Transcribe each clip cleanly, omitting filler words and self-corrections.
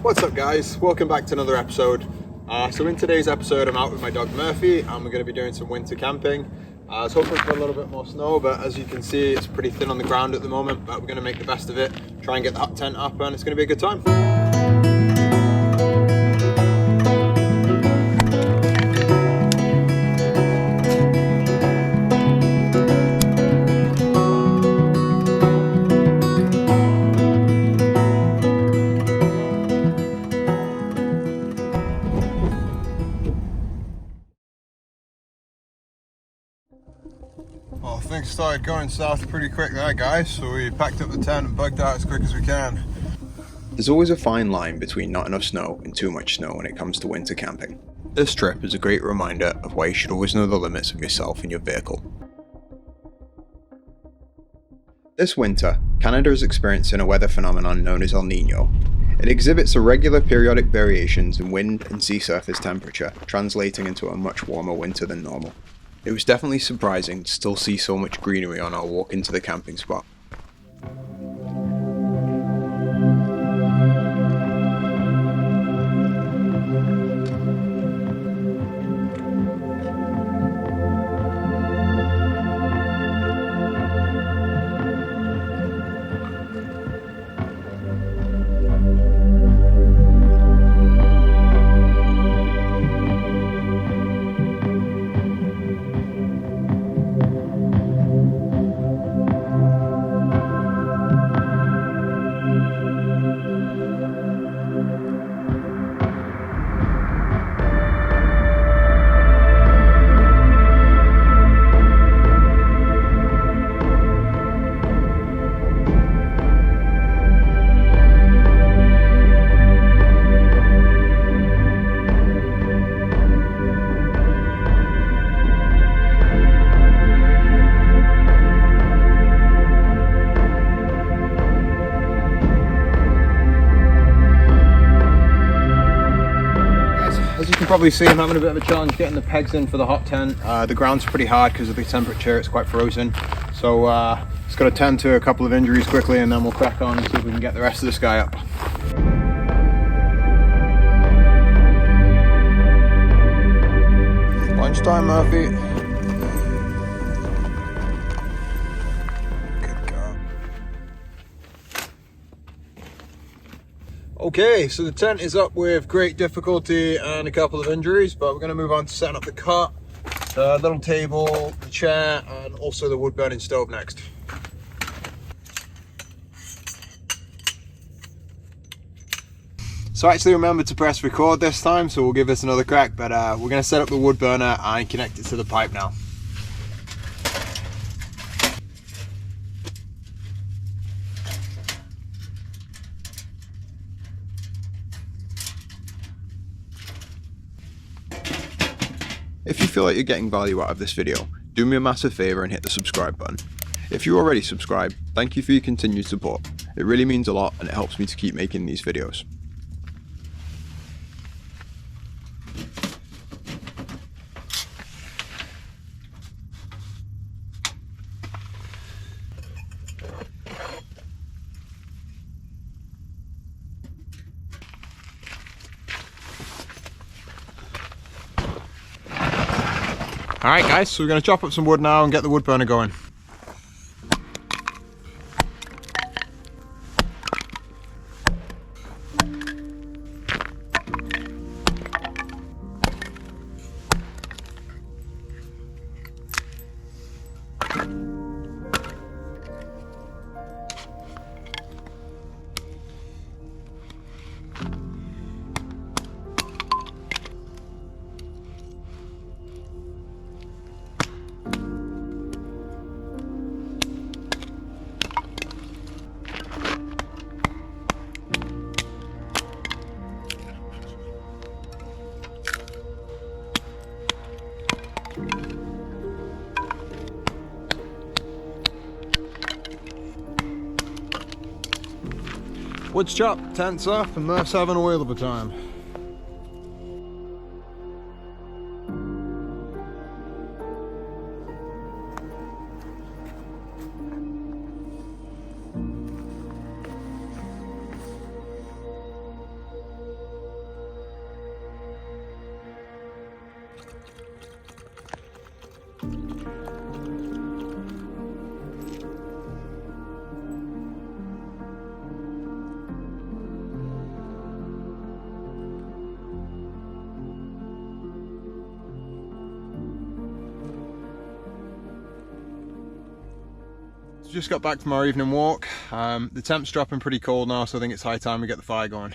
What's up guys, welcome back to another episode. So in today's episode I'm out with my dog Murphy and we're going to be doing some winter camping. I was hoping for a little bit more snow, but as you can see it's pretty thin on the ground at the moment, but we're going to make the best of it, try and get the hot tent up, and it's going to be a good time. Well, things started going south pretty quick there, guys, so we packed up the tent and bugged out as quick as we can. There's always a fine line between not enough snow and too much snow when it comes to winter camping. This trip is a great reminder of why you should always know the limits of yourself and your vehicle. This winter, Canada is experiencing a weather phenomenon known as El Niño. It exhibits irregular periodic variations in wind and sea surface temperature, translating into a much warmer winter than normal. It was definitely surprising to still see so much greenery on our walk into the camping spot. As you can probably see, I'm having a bit of a challenge getting the pegs in for the hot tent. The ground's pretty hard because of the temperature, it's quite frozen. So just got to tend to a couple of injuries quickly and then we'll crack on and see if we can get the rest of this guy up. Lunchtime, Murphy. Good girl. Okay, so the tent is up with great difficulty and a couple of injuries, but we're going to move on to setting up the cot, the little table, the chair, and also the wood burning stove next. So I actually remembered to press record this time, so we'll give this another crack, but we're going to set up the wood burner and connect it to the pipe now. If you feel like you're getting value out of this video, do me a massive favour and hit the subscribe button. If you're already subscribed, thank you for your continued support. It really means a lot and it helps me to keep making these videos. Alright guys, so we're going to chop up some wood now and get the wood burner going. Wood's chopped, tent's up, and Murph's having a whale of a time. Just got back from our evening walk. The temp's dropping pretty cold now, so I think it's high time we get the fire going.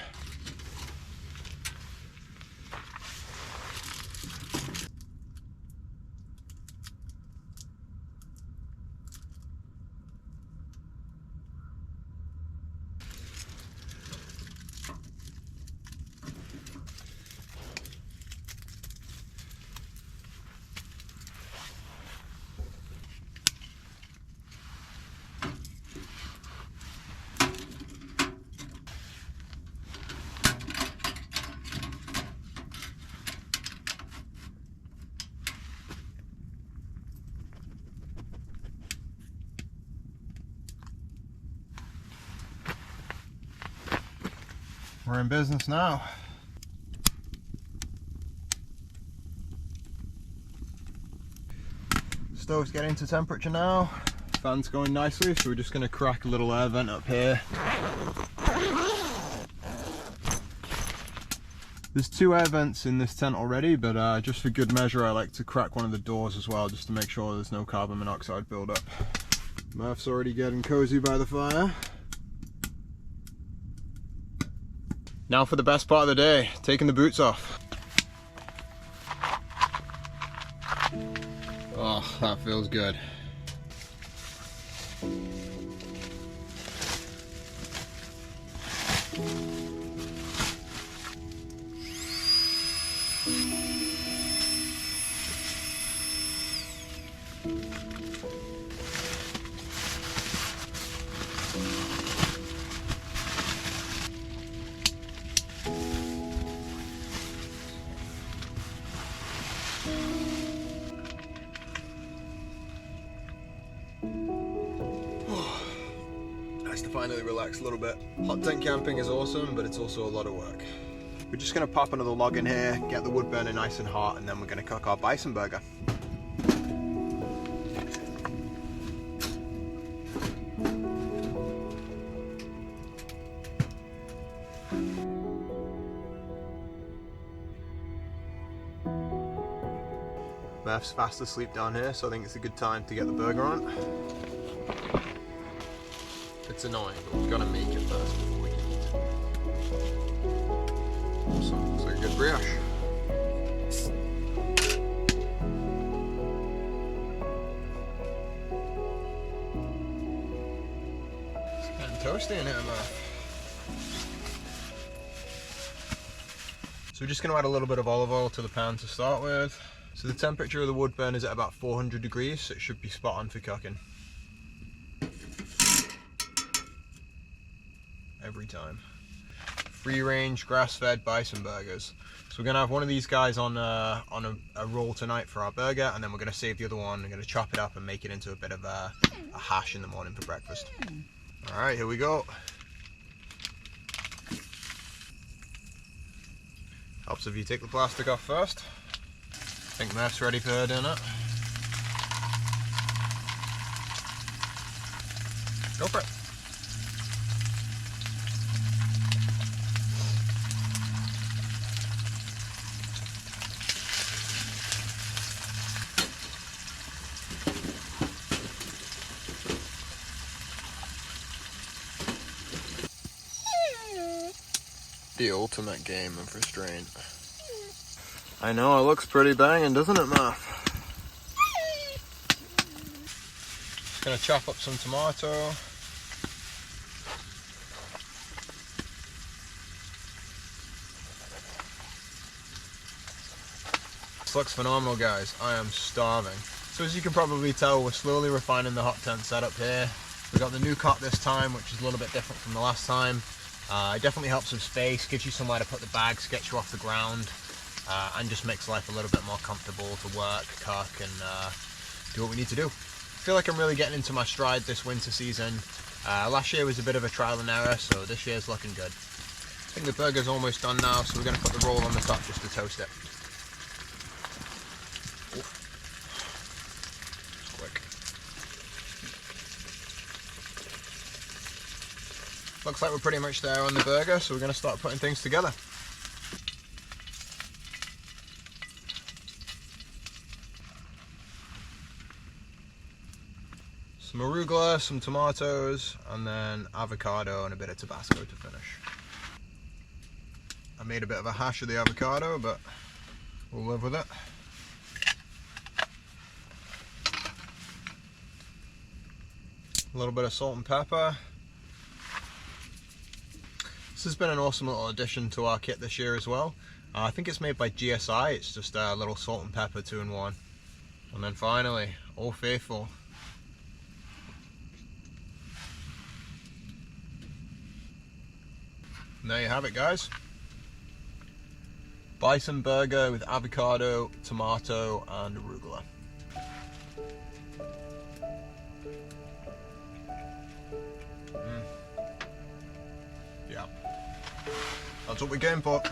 We're in business now. Stove's getting to temperature now. Fan's going nicely, so we're just going to crack a little air vent up here. There's 2 air vents in this tent already, but just for good measure I like to crack one of the doors as well, just to make sure there's no carbon monoxide buildup. Murph's already getting cozy by the fire. Now for the best part of the day, taking the boots off. Oh, that feels good. Nice to finally relax a little bit. Hot tent camping is awesome, but it's also a lot of work. We're just gonna pop another log in here, get the wood burning nice and hot, and then we're gonna cook our bison burger. Murph's fast asleep down here, so I think it's a good time to get the burger on. It's annoying, but we've got to make it first before we can eat. Awesome, looks like a good brioche. It's getting toasty in here, Murph. So we're just going to add a little bit of olive oil to the pan to start with. So the temperature of the wood burn is at about 400 degrees, so it should be spot on for cooking. Every time. Free range, grass-fed bison burgers. So we're gonna have one of these guys on a roll tonight for our burger, and then we're gonna save the other one. We're gonna chop it up and make it into a bit of a hash in the morning for breakfast. All right, here we go. Helps if you take the plastic off first. I think Murph's ready for her dinner. Go for it. The ultimate game of restraint. I know, it looks pretty banging, doesn't it, Murph? Just gonna chop up some tomato. This looks phenomenal, guys. I am starving. So as you can probably tell, we're slowly refining the hot tent setup here. We've got the new cot this time, which is a little bit different from the last time. It definitely helps with space, gives you somewhere to put the bags, gets you off the ground, and just makes life a little bit more comfortable to work, cook, and do what we need to do. I feel like I'm really getting into my stride this winter season. Last year was a bit of a trial and error, so this year's looking good. I think the burger's almost done now, so we're going to put the roll on the top just to toast it. Looks like we're pretty much there on the burger, so we're going to start putting things together. Some some arugula, some tomatoes, and then avocado and a bit of Tabasco to finish. I made a bit of a hash of the avocado, but we'll live with it. A little bit of salt and pepper. This has been an awesome little addition to our kit this year as well. I think it's made by GSI. It's just a little salt and pepper 2-in-1. And then finally, Old Faithful. And there you have it, guys. Bison burger with avocado, tomato, and arugula. Yeah, that's what we're going for. I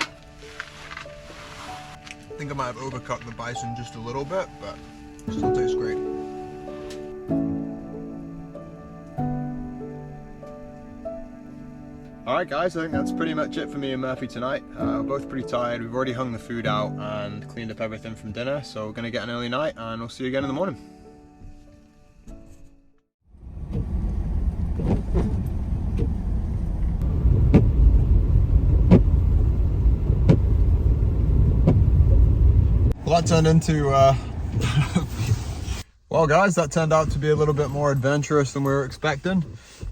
think I might have overcooked the bison just a little bit, but it still tastes great. Alright guys, I think that's pretty much it for me and Murphy tonight. We're both pretty tired. We've already hung the food out and cleaned up everything from dinner, so we're going to get an early night and we'll see you again in the morning. Well, that turned into, well guys, that turned out to be a little bit more adventurous than we were expecting.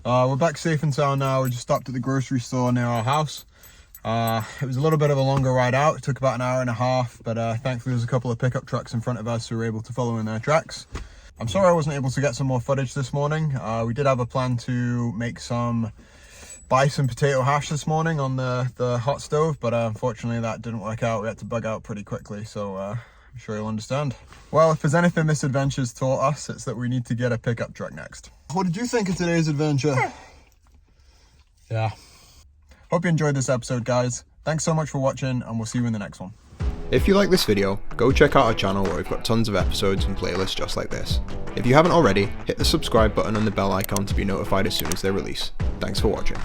We're back safe and sound now. We just stopped at the grocery store near our house. It was a little bit of a longer ride out. It took about an hour and a half, but thankfully there's a couple of pickup trucks in front of us who were able to follow in their tracks. I'm sorry I wasn't able to get some more footage this morning. We did have a plan to make some bison potato hash this morning on the hot stove, but unfortunately that didn't work out. We had to bug out pretty quickly, so I'm sure you'll understand. Well, if there's anything this adventure's taught us, it's that we need to get a pickup truck next. What did you think of today's adventure? Yeah. Hope you enjoyed this episode, guys. Thanks so much for watching, and we'll see you in the next one. If you like this video, go check out our channel where we've got tons of episodes and playlists just like this. If you haven't already, hit the subscribe button and the bell icon to be notified as soon as they release. Thanks for watching.